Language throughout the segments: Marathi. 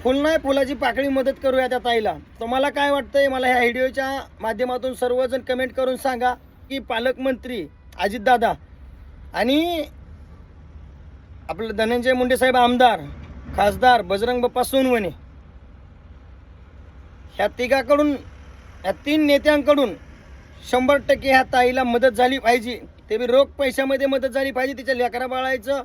फुल नाही फुलाची पाकळी मदत करूया त्या ताईला. तुम्हाला काय वाटतंय मला ह्या व्हिडिओच्या माध्यमातून सर्वजण कमेंट करून सांगा की पालकमंत्री अजितदादा आणि आपलं धनंजय मुंडे साहेब आमदार, खासदार बजरंग बाप्पा सोनवणे ह्या तिघाकडून, ह्या तीन नेत्यांकडून 100% ह्या ताईला मदत झाली पाहिजे. ते बी रोख पैशामध्ये मदत झाली पाहिजे. तिच्या लेकरा बाळाचं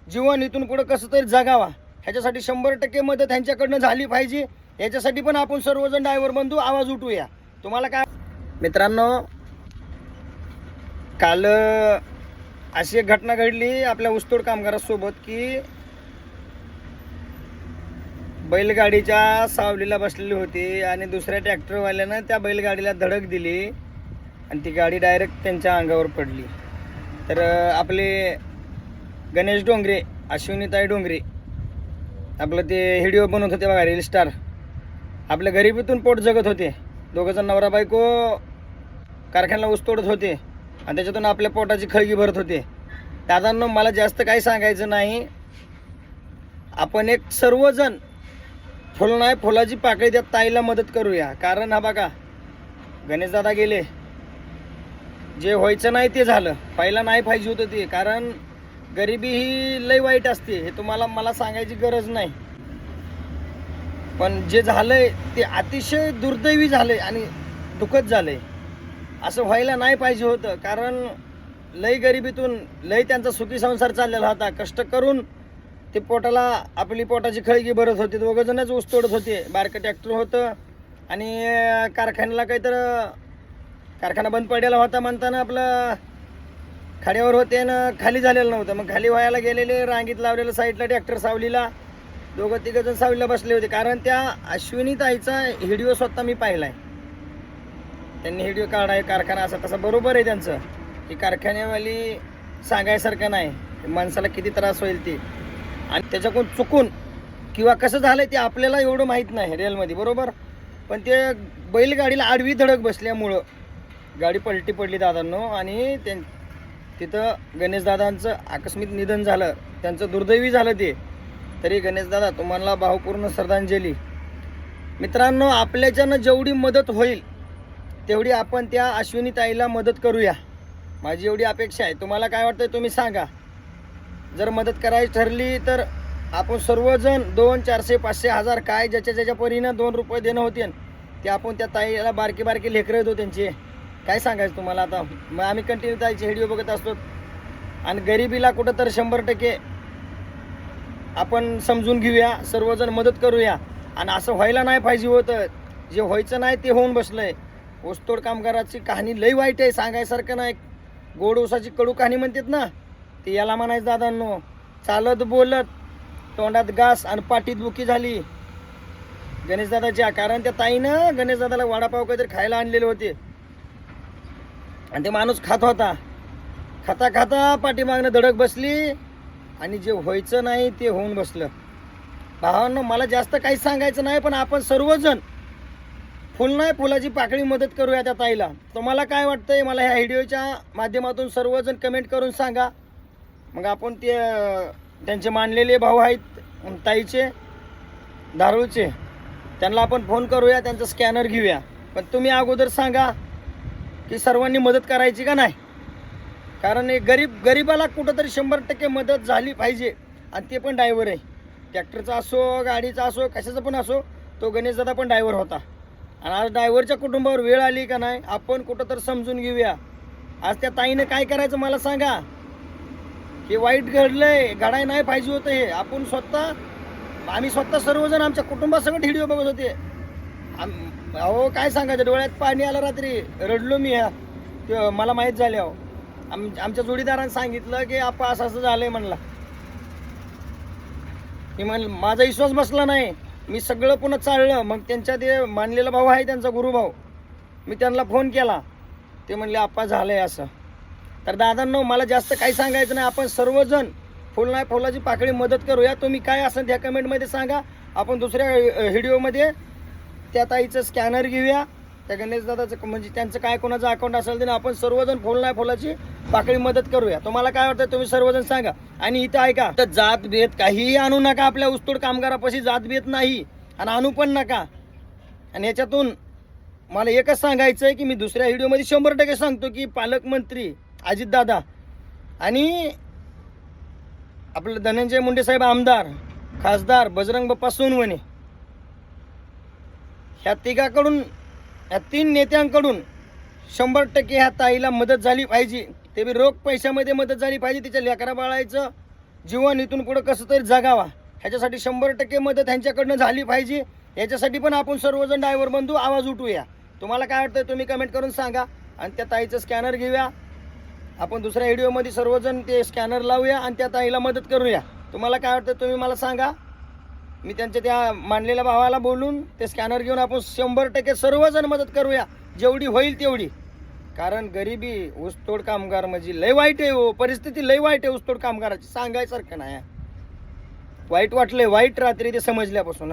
जीवन इथून पुढं कसं तरी जगावा ह्याच्यासाठी 100% मदत ह्यांच्याकडनं झाली पाहिजे. याच्यासाठी पण आपण सर्वजण ड्रायव्हर बंधू आवाज उठवूया. तुम्हाला काय मित्रांनो, काल अशी एक घटना घडली आपल्या ऊसतोड कामगारासोबत की बैलगाडीच्या सावलीला बसलेली होती आणि दुसऱ्या ट्रॅक्टरवाल्यानं त्या बैलगाडीला धडक दिली आणि ती गाडी डायरेक्ट त्यांच्या अंगावर पडली. तर आपले गणेश डोंगरे, अश्विनीताई डोंगरे आपलं ते व्हिडिओ बनवत होते बघा, रील स्टार, आपल्या गरिबीतून पोट जगत होते. दोघंजण नवरा बायको कारखान्याला ऊस तोडत होते आणि त्याच्यातून आपल्या पोटाची खळगी भरत होते. दादांनो, मला जास्त काही सांगायचं नाही. आपण एक सर्वजण फुल नाही फुलाची पाकळी त्या ताईला मदत करूया. कारण हा बघा, गणेशदादा गेले, जे व्हायचं नाही ते झालं. पहिला नाही पाहिजे होतं ते, कारण गरिबी ही लय वाईट असते, हे तुम्हाला मला सांगायची गरज नाही. पण जे झालंय ते अतिशय दुर्दैवी झालंय आणि दुःखद झालंय. असं व्हायला नाही पाहिजे होतं, कारण लय गरिबीतून लय त्यांचा सुखी संसार चाललेला होता. कष्ट करून ते पोटाला आपली पोटाची खळगी भरत होते. दोघंजणच ऊस तोडत होते. बारकं ट्रॅक्टर होतं आणि कारखान्याला काहीतरी कारखाना बंद पडलेला होता म्हणताना आपलं खाड्यावर होते ना, खाली झालेलं नव्हतं. मग खाली व्हायला गेलेले, रांगीत लावलेलं साईडला ट्रॅक्टर सावलीला, दोघं तिघंजण सावलीला बसले होते. कारण त्या अश्विनीताईचा व्हिडिओ स्वतः मी पाहिला आहे. त्यांनी व्हिडिओ काढाय कारखाना असा तसा बरोबर आहे त्यांचं, की कारखान्यावाली सांगायसारखं नाही, माणसाला किती त्रास होईल ते. आणि त्याच्याकडून चुकून किंवा कसं झालं ते आपल्याला एवढं माहीत नाही रेलमध्ये, बरोबर. पण ते बैलगाडीला आडवी धडक बसल्यामुळं गाडी पलटी पडली दादांनो. आणि तिथं गणेशदादांचं आकस्मिक निधन झालं, त्यांचं दुर्दैवी झालं ते. तरी गणेशदादा, तुम्हाला भावपूर्ण श्रद्धांजली. मित्रांनो, आपल्याच्यानं जेवढी मदत होईल तेवढी आपण त्या अश्विनीताईला मदत करूया. माझी एवढी अपेक्षा आहे. तुम्हाला काय वाटतं तुम्ही सांगा. जर मदत करायची ठरली तर आपण सर्वजण 200, 400, 500, 1000 काय ज्याच्या परीनं 2 रुपये देणं होते ते आपण त्या ताईला, बारके लेकरं येतो त्यांचे, काय सांगायचं तुम्हाला. आता मग आम्ही कंटिन्यू ताईचे व्हिडिओ बघत असतो आणि गरिबीला कुठं तर 100% आपण समजून घेऊया, सर्वजण मदत करूया. आणि असं व्हायला नाही पाहिजे होतं. जे व्हायचं नाही ते होऊन बसलंय. ऊसतोड कामगाराची कहाणी लई वाईट आहे, सांगायसारखं नाही. गोड ऊसाची कडू कहाणी म्हणतात ना, ते याला म्हणायचं दादांनो. चालत बोलत तोंडात घास आणि पाठीत बुकी झाली गणेशदादाच्या. कारण त्या ताईनं गणेशदादाला वडापाव काहीतरी खायला आणलेले होते आणि ते माणूस खात होता. खाता खाता पाठीमागनं धडक बसली आणि जे व्हायचं नाही ते होऊन बसलं. भावांनो, मला जास्त काही सांगायचं नाही, पण आपण सर्वजण फुल नाही फुलाची पाकळी मदत करूया त्या ताईला. तुम्हाला काय वाटतंय मला ह्या व्हिडिओच्या माध्यमातून सर्वजण कमेंट करून सांगा. मग आपण ते त्यांचे मानलेले भाऊ आहेत ताईचे, धारूळचे, त्यांना आपण फोन करूया, त्यांचा स्कॅनर घेऊया. पण तुम्ही अगोदर सांगा की सर्वांनी मदत करायची का नाही. कारण एक गरीबाला कुठंतरी 100% मदत झाली पाहिजे. आणि ते पण ड्रायव्हर आहे, ट्रॅक्टरचा असो, गाडीचा असो, कशाचा पण असो. तो गणेशदादा पण ड्रायव्हर होता. आणि आज ड्रायव्हरच्या कुटुंबावर वेळ आली का नाही, आपण कुठं तर समजून घेऊया. आज त्या ताईनं काय करायचं मला सांगा. हे वाईट घडलंय, घडाय नाही पाहिजे होतं हे. आम्ही स्वतः सर्वजण आमच्या कुटुंबासकट व्हिडिओ बघत होते. अहो काय सांगायचं, डोळ्यात पाणी आलं, रात्री रडलो मी. ते मला माहीत झाले. अहो आमच्या जोडीदारानं सांगितलं की आपा असं असं झालंय म्हणला. मी माझा विश्वास बसला नाही. मी सगळं पुन्हा चाललं. मग त्यांच्या ते मानलेला भाऊ आहे, त्यांचा गुरुभाऊ, मी त्यांना फोन केला. ते म्हणले आप्पा झालंय असं. तर दादांनो, मला जास्त काही सांगायचं नाही. आपण सर्वजण फुल नाही फुलाची पाकळी मदत करूया. तुम्ही काय असेल त्या कमेंटमध्ये सांगा. आपण दुसऱ्या व्हिडिओमध्ये त्या ताईचं स्कॅनर घेऊया, त्या गणेशदादाचं, म्हणजे त्यांचं काय कोणाचं अकाउंट असेल ते आपण सर्वजण फुल नाही फुलाची पाकळी मदत करूया. तुम्हाला काय वाटतं तुम्ही सर्वजण सांगा. आणि इथं ऐका, तर जात भेद काहीही आणू नका. आपल्या ऊसतोड कामगारापाशी जात भेद नाही. आणि आणू पण नका. आणि याच्यातून मला एकच सांगायचं आहे की मी दुसऱ्या व्हिडिओमध्ये 100% सांगतो की पालकमंत्री अजितदादा आणि आपलं धनंजय मुंडे साहेब आमदार, खासदार बजरंग बाप्पा सोनवणे, ह्या तिघाकडून, ह्या 3 नेत्यांकडून 100% ह्या ताईला मदत झाली पाहिजे. ते बी रोख पैशामध्ये मदत झाली पाहिजे. तिच्या लेकरा बाळाचं जीवन इथून पुढं कसं तरी जगावा ह्याच्यासाठी 100% मदत ह्यांच्याकडनं झाली पाहिजे. याच्यासाठी पण आपण सर्वजण ड्रायव्हर बंधू आवाज उठवूया. तुम्हाला काय वाटतं तुम्ही कमेंट करून सांगा. आणि त्या ताईचं स्कॅनर घेऊया आपण, दुसऱ्या व्हिडिओमध्ये सर्वजण ते स्कॅनर लावूया आणि त्या ताईला मदत करूया. तुम्हाला काय वाटतं तुम्ही मला सांगा. मी त्यांच्या त्या मानलेल्या भावाला बोलून ते स्कॅनर घेऊन आपण 100% सर्वजण मदत करूया जेवढी होईल तेवढी. कारण गरिबी ऊसतोड कामगार म्हणजे लय वाईट आहे हो, परिस्थिती लय वाईट आहे ऊसतोड कामगाराची, सांगायसारखं नाही. वाईट वाटलंय, वाईट रात्री ते समजल्यापासून.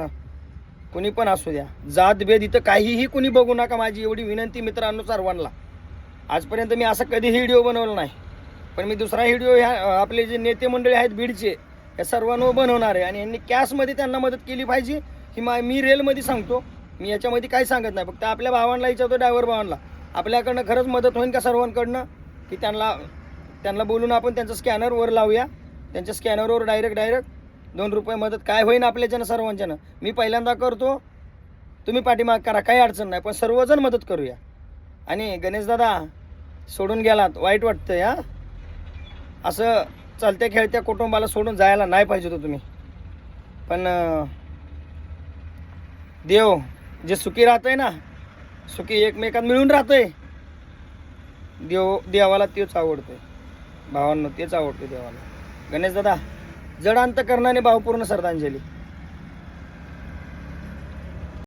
कुणी पण असू द्या, जात भेद इथं काहीही कुणी बघू नका, माझी एवढी विनंती मित्रांनो सर्वांना. आजपर्यंत मी असा कधीही व्हिडिओ बनवला नाही, पण मी दुसरा व्हिडिओ ह्या आपले जे नेते मंडळी आहेत बीडचे या सर्वांवर बनवणार आहे. आणि यांनी कॅशमध्ये त्यांना मदत केली पाहिजे ही मी रेलमध्ये सांगतो. मी याच्यामध्ये काही सांगत नाही, फक्त आपल्या भावांना विचारतो, ड्रायव्हर भावांना आपल्याकडनं खरंच मदत होईल का सर्वांकडनं, की त्यांना बोलून आपण त्यांचं स्कॅनर वर लावूया. त्यांच्या स्कॅनरवर डायरेक्ट 2 रुपये मदत काय होईन आपल्याच्यानं सर्वांच्यानं. मी पहिल्यांदा करतो, तुम्ही पाठीमाग करा, काही अडचण नाही, पण सर्वजण मदत करूया. आणि गणेशदादा सोडून गेलात, वाईट वाटतं या. असं चालत्या खेळत्या कुटुंबाला सोडून जायला नाही पाहिजे होतं तुम्ही. पण देव जे सुखी राहतंय ना, सुखी एकमेकात मिळून राहतंय, देवाला तेच आवडतंय. भावांनो तेच आवडतं देवाला. गणेशदादा जड अंतकरणाने भावपूर्ण श्रद्धांजली.